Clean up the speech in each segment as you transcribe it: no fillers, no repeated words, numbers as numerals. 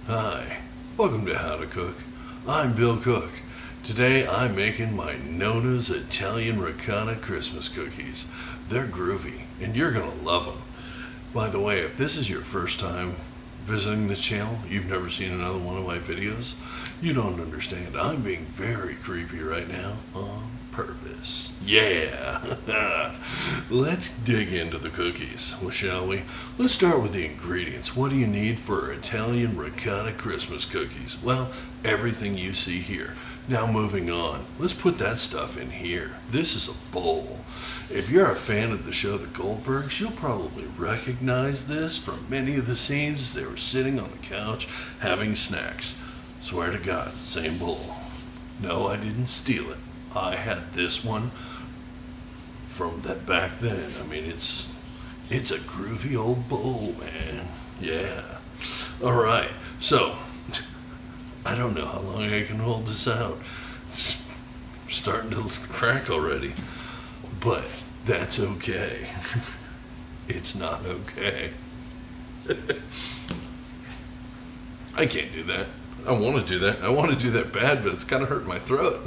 Hi, welcome to How to Cook. I'm Bill Cook. Today I'm making my Nona's Italian Ricotta Christmas cookies. They're groovy and you're gonna love them. By the way, if this is your first time visiting this channel, you've never seen another one of my videos, you don't understand. I'm being very creepy right now on purpose. Yeah! Let's dig into the cookies, well, shall we? Let's start with the ingredients. What do you need for Italian ricotta Christmas cookies? Well, everything you see here. Now moving on, let's put that stuff in here. This is a bowl. If you're a fan of the show The Goldbergs, you'll probably recognize this from many of the scenes they were sitting on the couch having snacks. Swear to God, same bowl. No, I didn't steal it. I had this one from that back then. I mean, it's a groovy old bowl, man. Yeah. All right. So, I don't know how long I can hold this out. It's starting to crack already. But that's okay. It's not okay. I can't do that. I want to do that. I want to do that bad, but it's kind of hurting my throat.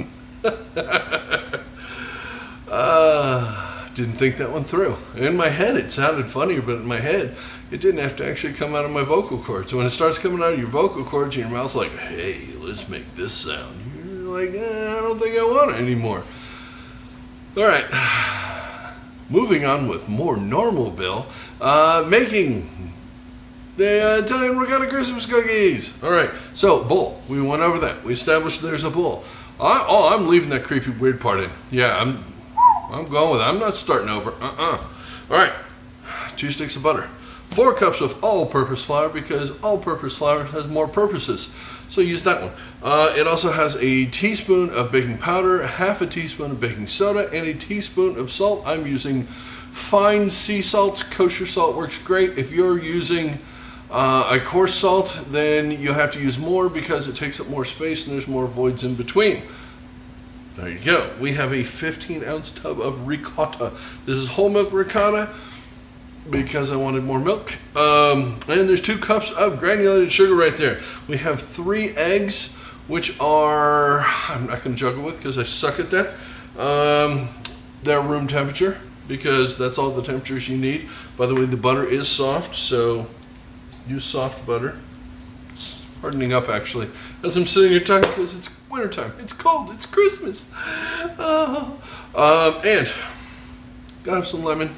Didn't think that one through. In my head it sounded funny, but in my head it didn't have to actually come out of my vocal cords. So when it starts coming out of your vocal cords, your mouth's like, hey, let's make this sound. You're like, I don't think I want it anymore. Alright, moving on with more normal Bill, making the Italian Ricotta Christmas cookies. Alright, so bowl, we went over that. We established there's a bowl. I'm leaving that creepy weird part in. Yeah, I'm going with it. I'm not starting over. All right, 2 sticks of butter, 4 cups of all-purpose flour, because all-purpose flour has more purposes. So use that one. It also has a teaspoon of baking powder, half a teaspoon of baking soda, and a teaspoon of salt. I'm using fine sea salt. Kosher salt works great. If you're using a coarse salt, then you have to use more because it takes up more space and there's more voids in between. There you go. We have a 15-ounce tub of ricotta. This is whole milk ricotta because I wanted more milk. And there's 2 cups of granulated sugar right there. We have 3 eggs, which are, I'm not going to juggle with because I suck at that. They're room temperature because that's all the temperatures you need. By the way, the butter is soft, so use soft butter. It's hardening up actually as I'm sitting here talking because it's wintertime. It's cold. It's Christmas. And gotta have some lemon.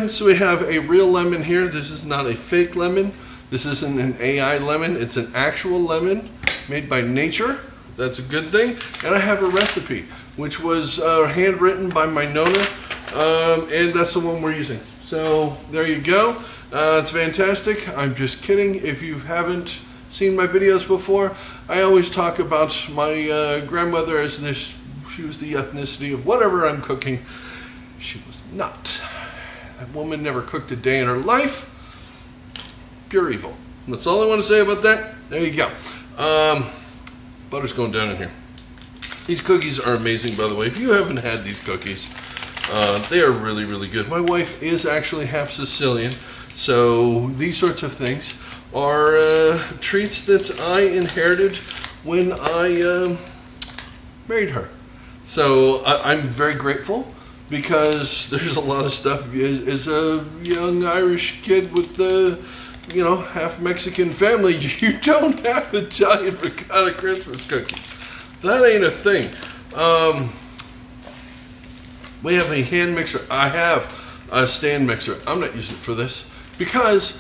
So we have a real lemon here. This is not a fake lemon. This isn't an AI lemon. It's an actual lemon made by nature. That's a good thing. And I have a recipe which was handwritten by my Nona, and that's the one we're using. So there you go. It's fantastic. I'm just kidding. If you haven't seen my videos before, I always talk about my grandmother as this. She was the ethnicity of whatever I'm cooking. She was not. That woman never cooked a day in her life. Pure evil. That's all I want to say about that. There you go. Butter's going down in here. These cookies are amazing, by the way. If you haven't had these cookies, they are really, really good. My wife is actually half Sicilian, so these sorts of things are treats that I inherited when I married her. So I'm very grateful because there's a lot of stuff. As a young Irish kid with half Mexican family, you don't have Italian ricotta Christmas cookies. That ain't a thing. We have a hand mixer. I have a stand mixer. I'm not using it for this because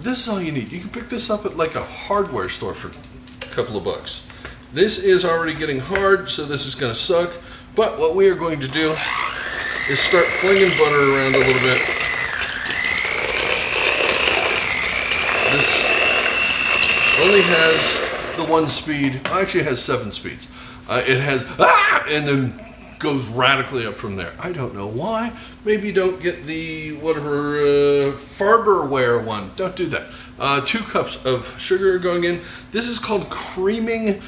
this is all you need. You can pick this up at like a hardware store for a couple of bucks. This is already getting hard, so this is going to suck. But what we are going to do is start flinging butter around a little bit. This only has the 1 speed. Actually, it has 7 speeds. It has and then goes radically up from there. I don't know why. Maybe don't get the whatever Farberware one. Don't do that. 2 cups of sugar going in. This is called creaming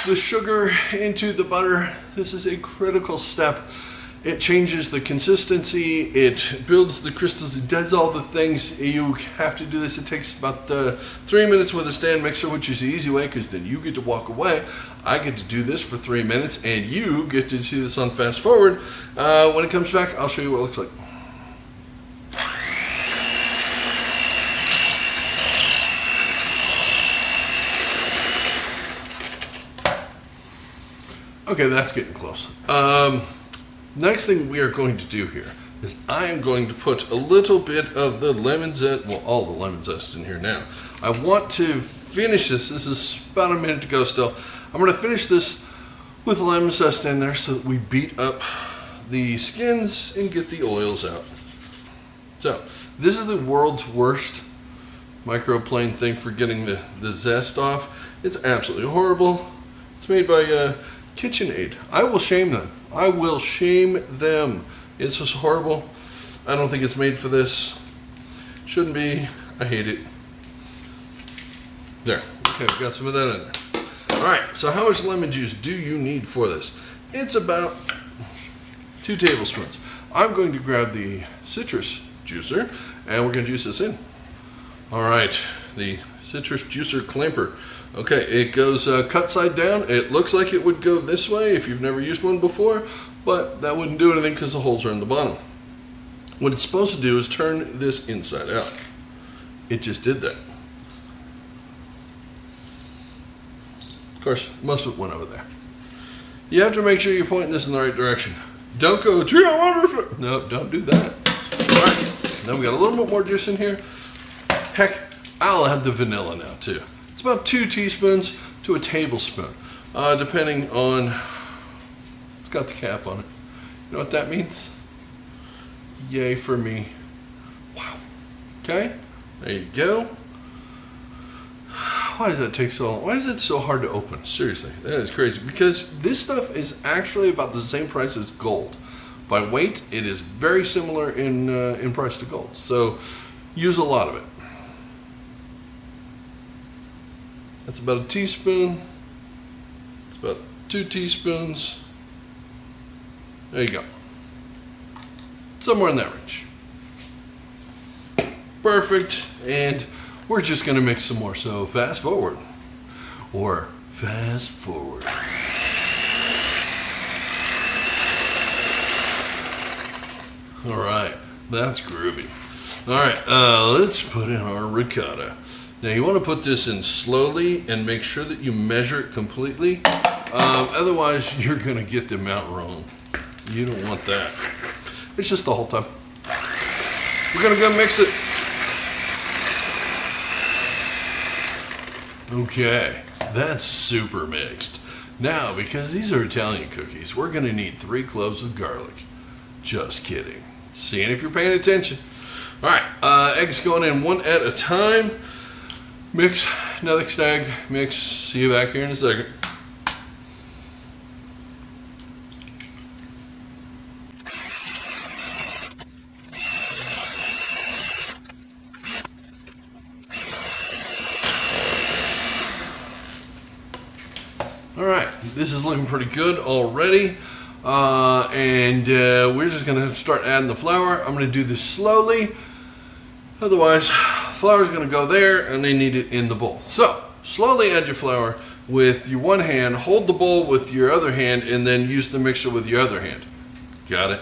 the sugar into the butter. This is a critical step It changes the consistency, it builds the crystals, it does all the things you have to do this. It takes about 3 minutes with a stand mixer, which is the easy way because then you get to walk away. I get to do this for 3 minutes and you get to see this on fast forward. When it comes back, I'll show you what it looks like. Okay, that's getting close. Next thing we are going to do here is I am going to put a little bit of the lemon zest, well, all the lemon zest in here now. I want to finish this. This is about a minute to go still. I'm going to finish this with lemon zest in there so that we beat up the skins and get the oils out. So, this is the world's worst microplane thing for getting the zest off. It's absolutely horrible. It's made by KitchenAid. I will shame them. I will shame them. It's just horrible. I don't think it's made for this. Shouldn't be. I hate it. There. Okay, we've got some of that in there. Alright, so how much lemon juice do you need for this? It's about 2 tablespoons. I'm going to grab the citrus juicer and we're going to juice this in. Alright, the citrus juicer clamper. Okay, it goes cut side down. It looks like it would go this way if you've never used one before, but that wouldn't do anything because the holes are in the bottom. What it's supposed to do is turn this inside out. It just did that. Of course, most of it went over there. You have to make sure you're pointing this in the right direction. Don't go, gee, I wonder if it... No, don't do that. All right, now we got a little bit more juice in here. Heck, I'll add the vanilla now too. It's about 2 teaspoons to a tablespoon, depending on, it's got the cap on it. You know what that means? Yay for me. Wow. Okay, there you go. Why does that take so long? Why is it so hard to open? Seriously, that is crazy. Because this stuff is actually about the same price as gold. By weight, it is very similar in price to gold. So use a lot of it. That's about a teaspoon. It's about 2 teaspoons. There you go. Somewhere in that range. Perfect. And we're just going to mix some more. So fast forward. Or fast forward. All right. That's groovy. All right. Let's put in our ricotta. Now you want to put this in slowly and make sure that you measure it completely. Otherwise, you're going to get the amount wrong. You don't want that. It's just the whole time. We're going to go mix it. Okay, that's super mixed. Now, because these are Italian cookies, we're going to need 3 cloves of garlic. Just kidding. Seeing if you're paying attention. All right, eggs going in 1 at a time. Mix, another egg, mix, see you back here in a second. All right, this is looking pretty good already. We're just gonna start adding the flour. I'm gonna do this slowly. Otherwise, flour is going to go there and they need it in the bowl. So, slowly add your flour with your one hand, hold the bowl with your other hand, and then use the mixer with your other hand. Got it?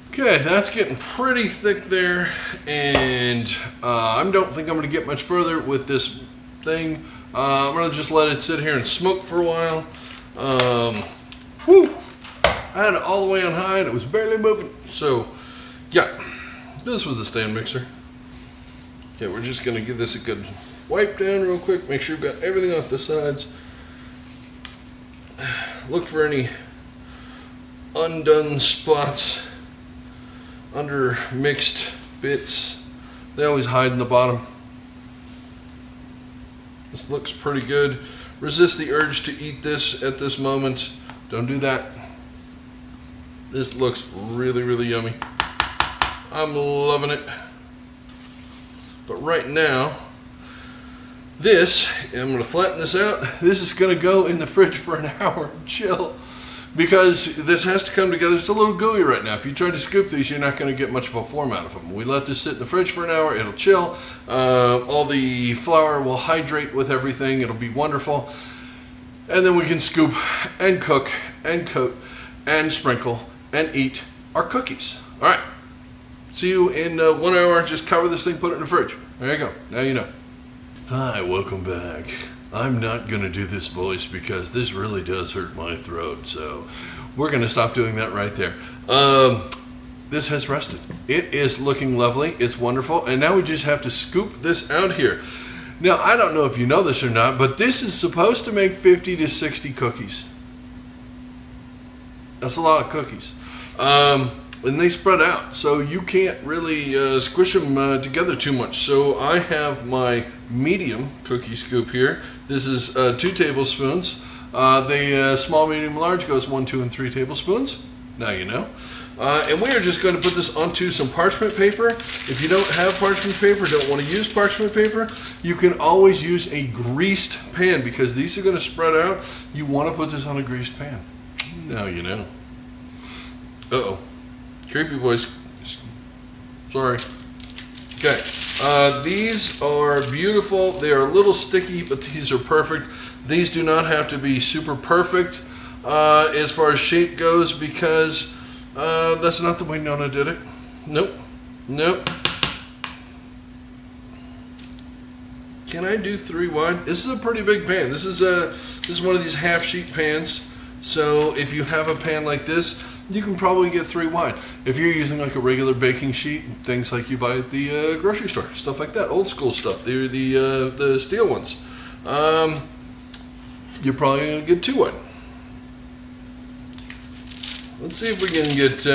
Okay, that's getting pretty thick there, and I don't think I'm going to get much further with this thing. I'm going to just let it sit here and smoke for a while. Whew! I had it all the way on high and it was barely moving. So, yeah, this was the stand mixer. Okay, we're just going to give this a good wipe down real quick. Make sure you've got everything off the sides. Look for any undone spots, under mixed bits. They always hide in the bottom. This looks pretty good. Resist the urge to eat this at this moment. Don't do that. This looks really, really yummy. I'm loving it. But right now, this, I'm going to flatten this out. This is going to go in the fridge for an hour and chill. Because this has to come together. It's a little gooey right now. If you try to scoop these, you're not going to get much of a form out of them. We let this sit in the fridge for an hour. It'll chill. All the flour will hydrate with everything. It'll be wonderful. And then we can scoop and cook and coat and sprinkle and eat our cookies. All right. See you in 1 hour. Just cover this thing, put it in the fridge. There you go. Now you know. Hi, welcome back. I'm not going to do this voice because this really does hurt my throat, so we're going to stop doing that right there. This has rested. It is looking lovely. It's wonderful, and now we just have to scoop this out here. Now, I don't know if you know this or not, but this is supposed to make 50 to 60 cookies. That's a lot of cookies. And they spread out, so you can't really squish them together too much. So I have my medium cookie scoop here. This is 2 tablespoons. The small, medium, large goes 1, 2, and 3 tablespoons. Now you know. And we are just going to put this onto some parchment paper. If you don't have parchment paper, don't want to use parchment paper, you can always use a greased pan because these are going to spread out. You want to put this on a greased pan. Now you know. Uh-oh. Creepy voice. Sorry. Okay. These are beautiful. They are a little sticky, but these are perfect. These do not have to be super perfect as far as shape goes because that's not the way Nona did it. Nope. Nope. Can I do 3 wide? This is a pretty big pan. This is one of these half sheet pans. So if you have a pan like this, you can probably get 3 wide. If you're using like a regular baking sheet, things like you buy at the grocery store, stuff like that, old school stuff, they're the steel ones, you're probably going to get 2 wide. Let's see if we can get,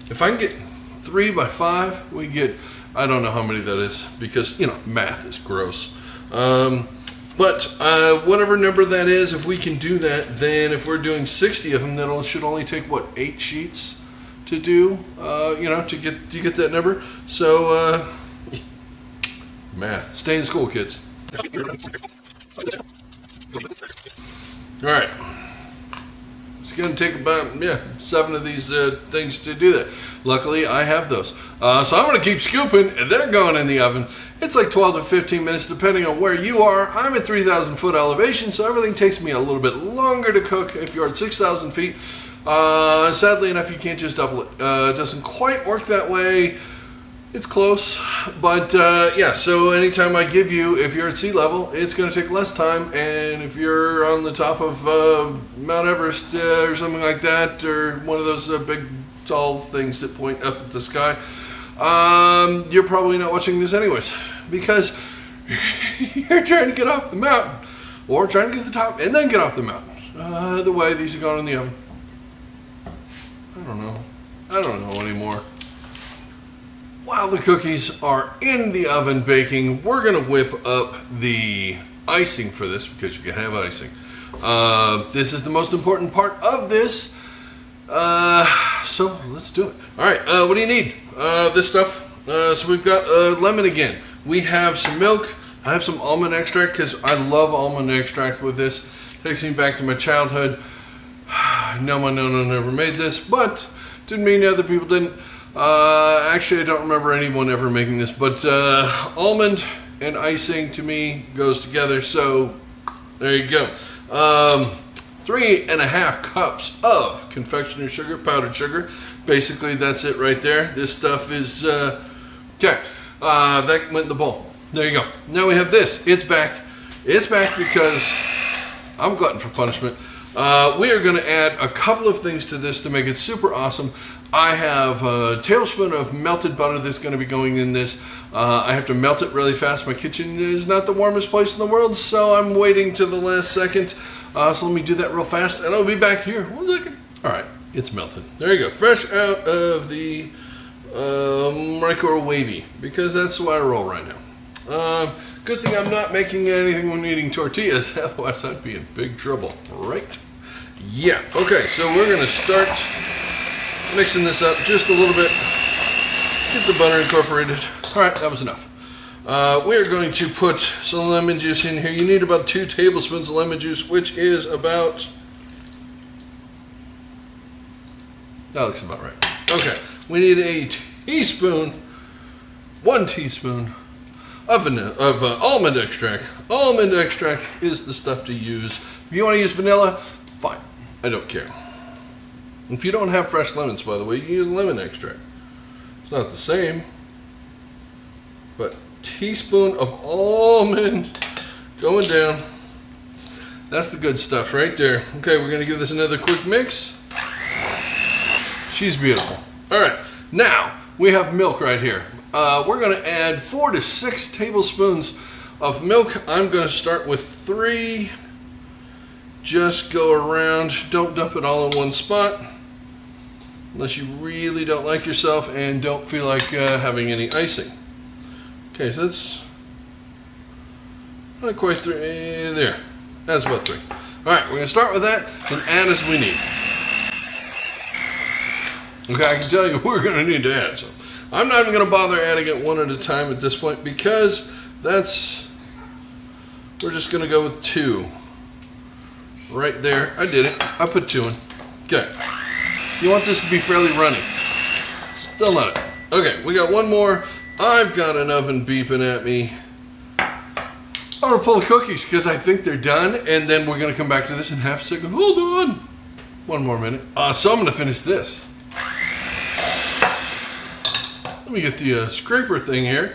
if I can get 3 by 5, we get, I don't know how many that is because, you know, math is gross. But whatever number that is, if we can do that, then if we're doing 60 of them, that should only take, what, 8 sheets to do, you know, to get that number. So, math. Stay in school, kids. All right. It's going to take about, 7 of these things to do that. Luckily, I have those. So I'm going to keep scooping, and they're going in the oven. It's like 12 to 15 minutes, depending on where you are. I'm at 3,000 foot elevation, so everything takes me a little bit longer to cook. If you're at 6,000 feet, sadly enough, you can't just double it. It doesn't quite work that way. It's close, but yeah, so anytime I give you, if you're at sea level, it's going to take less time, and if you're on the top of Mount Everest or something like that, or one of those big tall things that point up at the sky, you're probably not watching this anyways, because you're trying to get off the mountain, or trying to get to the top and then get off the mountain. Either way, these are going in the oven. I don't know anymore. While the cookies are in the oven baking, we're going to whip up the icing for this, because you can have icing. This is the most important part of this. So let's do it. All right, what do you need? This stuff. So we've got lemon again. We have some milk. I have some almond extract because I love almond extract with this. Takes me back to my childhood. No, my Nona never made this, but didn't mean other people didn't. Actually, I don't remember anyone ever making this, but almond and icing to me goes together. So there you go. 3.5 cups of confectioner's sugar, powdered sugar. Basically, that's it right there. This stuff is, okay, that went in the bowl. There you go. Now we have this. It's back. It's back because I'm glutton for punishment. We are going to add a couple of things to this to make it super awesome. I have a tablespoon of melted butter that's going to be going in this. I have to melt it really fast. My kitchen is not the warmest place in the world, so I'm waiting to the last second. So let me do that real fast, and I'll be back here. 1 second. All right, it's melted. There you go. Fresh out of the microwavy, because that's the way I roll right now. Good thing I'm not making anything when eating tortillas, otherwise I'd be in big trouble, right? Yeah. Okay, so we're going to start mixing this up just a little bit. Get the butter incorporated. All right, that was enough. We're going to put some lemon juice in here. You need about 2 tablespoons of lemon juice, which is about... That looks about right. Okay, we need a teaspoon, 1 teaspoon of almond extract. Almond extract is the stuff to use. If you want to use vanilla, fine. I don't care. If you don't have fresh lemons, by the way, you can use lemon extract. It's not the same, but teaspoon of almond going down. That's the good stuff right there. Okay, we're going to give this another quick mix. She's beautiful. All right, now we have milk right here. We're going to add 4 to 6 tablespoons of milk. I'm going to start with 3. Just go around. Don't dump it all in one spot unless you really don't like yourself and don't feel like having any icing. Okay, so that's not quite 3. There. That's about 3. All right, we're going to start with that and add as we need. Okay, I can tell you we're going to need to add some. I'm not even going to bother adding it one at a time at this point because we're just going to go with 2. Right there. I did it. I put 2 in. Okay. You want this to be fairly runny. Still not it. Okay, we got one more. I've got an oven beeping at me. I'm going to pull the cookies because I think they're done, and then we're going to come back to this in half a second. Hold on. One more minute. So I'm going to finish this. Let me get the scraper thing here,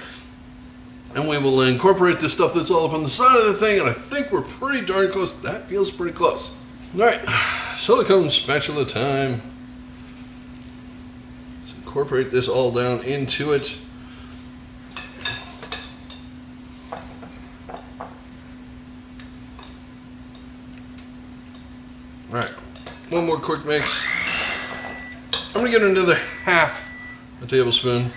and we will incorporate this stuff that's all up on the side of the thing, and I think we're pretty darn close. That feels pretty close. All right, silicone spatula time. Let's incorporate this all down into it. All right, one more quick mix. I'm gonna get another half a tablespoon.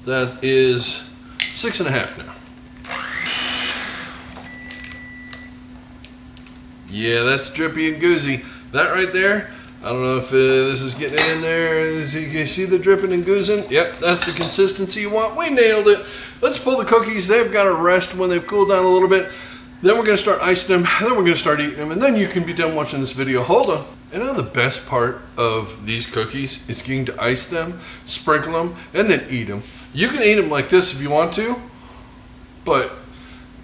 That is 6.5 now. Yeah, that's drippy and goozy. That right there, I don't know if this is getting in there. You can see the dripping and goozing? Yep, that's the consistency you want. We nailed it. Let's pull the cookies. They've got to rest when they've cooled down a little bit. Then we're going to start icing them. Then we're going to start eating them. And then you can be done watching this video. Hold on. And now the best part of these cookies is getting to ice them, sprinkle them, and then eat them. You can eat them like this if you want to, but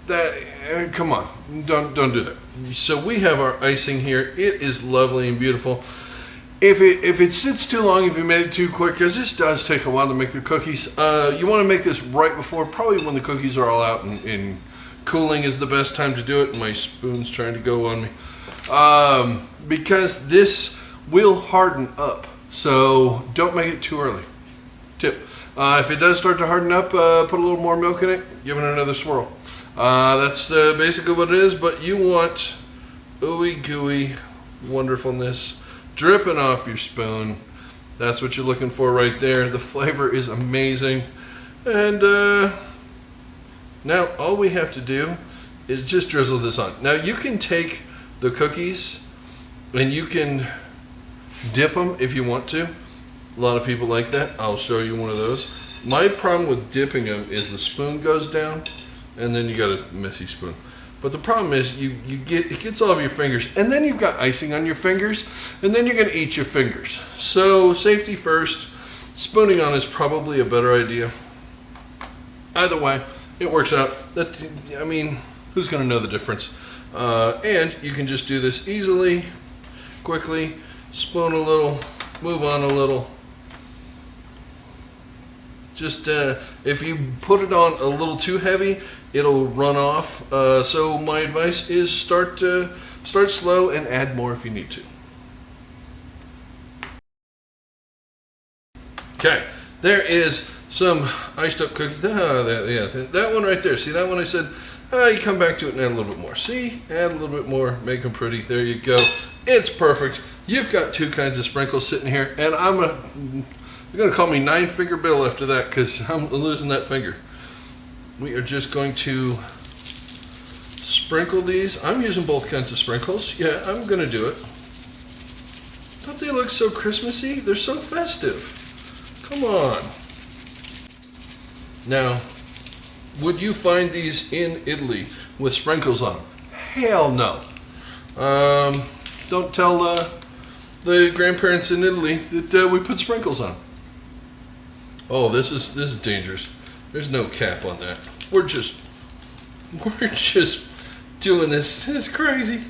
that, come on, don't do that. So we have our icing here. It is lovely and beautiful. If it sits too long, if you made it too quick, because this does take a while to make the cookies, you want to make this right before, probably when the cookies are all out and cooling is the best time to do it. My spoon's trying to go on me. Because this will harden up, so don't make it too early. Tip. If it does start to harden up, put a little more milk in it, give it another swirl. That's basically what it is, but you want ooey gooey wonderfulness dripping off your spoon. That's what you're looking for right there. The flavor is amazing. And now all we have to do is just drizzle this on. Now you can take the cookies and you can dip them if you want to. A lot of people like that. I'll show you one of those. My problem with dipping them is the spoon goes down and then you got a messy spoon. But the problem is it gets all over your fingers and then you've got icing on your fingers and then you're going to eat your fingers. So safety first. Spooning on is probably a better idea. Either way, it works out. I mean, who's going to know the difference? And you can just do this easily, quickly, spoon a little, move on a little. Just if you put it on a little too heavy, it'll run off. So my advice is start slow and add more if you need to. Okay, there is some iced up cookies. That one right there. See that one? I said you come back to it and add a little bit more. See, add a little bit more, make them pretty. There you go. It's perfect. You've got 2 kinds of sprinkles sitting here, and you're going to call me 9-finger Bill after that because I'm losing that finger. We are just going to sprinkle these. I'm using both kinds of sprinkles. Yeah, I'm going to do it. Don't they look so Christmassy? They're so festive. Come on. Now, would you find these in Italy with sprinkles on them? Hell no. Don't tell the grandparents in Italy that we put sprinkles on. Oh, this is dangerous. There's no cap on that. We're just doing this. It's crazy.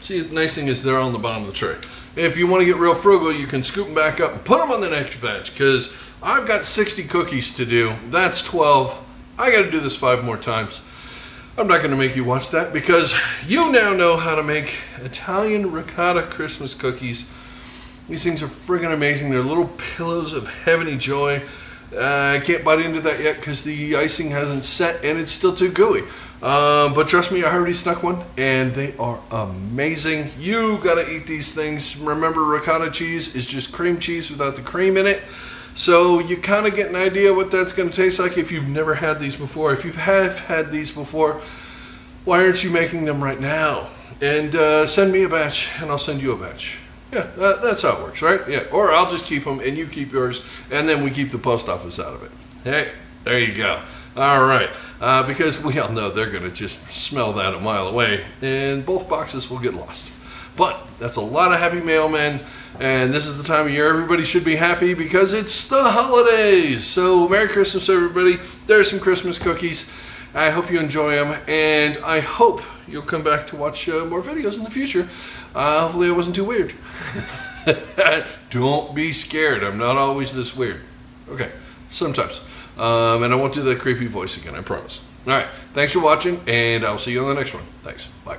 See, the nice thing is they're on the bottom of the tray. If you want to get real frugal, you can scoop them back up and put them on the next batch, because I've got 60 cookies to do. That's 12. I got to do this 5 more times. I'm not going to make you watch that, because you now know how to make Italian ricotta Christmas cookies. These things are friggin' amazing. They're little pillows of heavenly joy. I can't bite into that yet because the icing hasn't set and it's still too gooey. But trust me, I already snuck one and they are amazing. You gotta eat these things. Remember, ricotta cheese is just cream cheese without the cream in it. So you kind of get an idea what that's gonna taste like if you've never had these before. If you have had these before, why aren't you making them right now? And send me a batch and I'll send you a batch. Yeah, that's how it works, right? Yeah, or I'll just keep them and you keep yours, and then we keep the post office out of it. Hey, there you go. All right, because we all know they're going to just smell that a mile away, and both boxes will get lost. But that's a lot of happy mailmen, and this is the time of year everybody should be happy because it's the holidays. So Merry Christmas, everybody. There's some Christmas cookies. I hope you enjoy them, and I hope you'll come back to watch more videos in the future. Hopefully I wasn't too weird. Don't be scared. I'm not always this weird. Okay, sometimes. And I won't do that creepy voice again, I promise. All right, thanks for watching, and I'll see you on the next one. Thanks. Bye.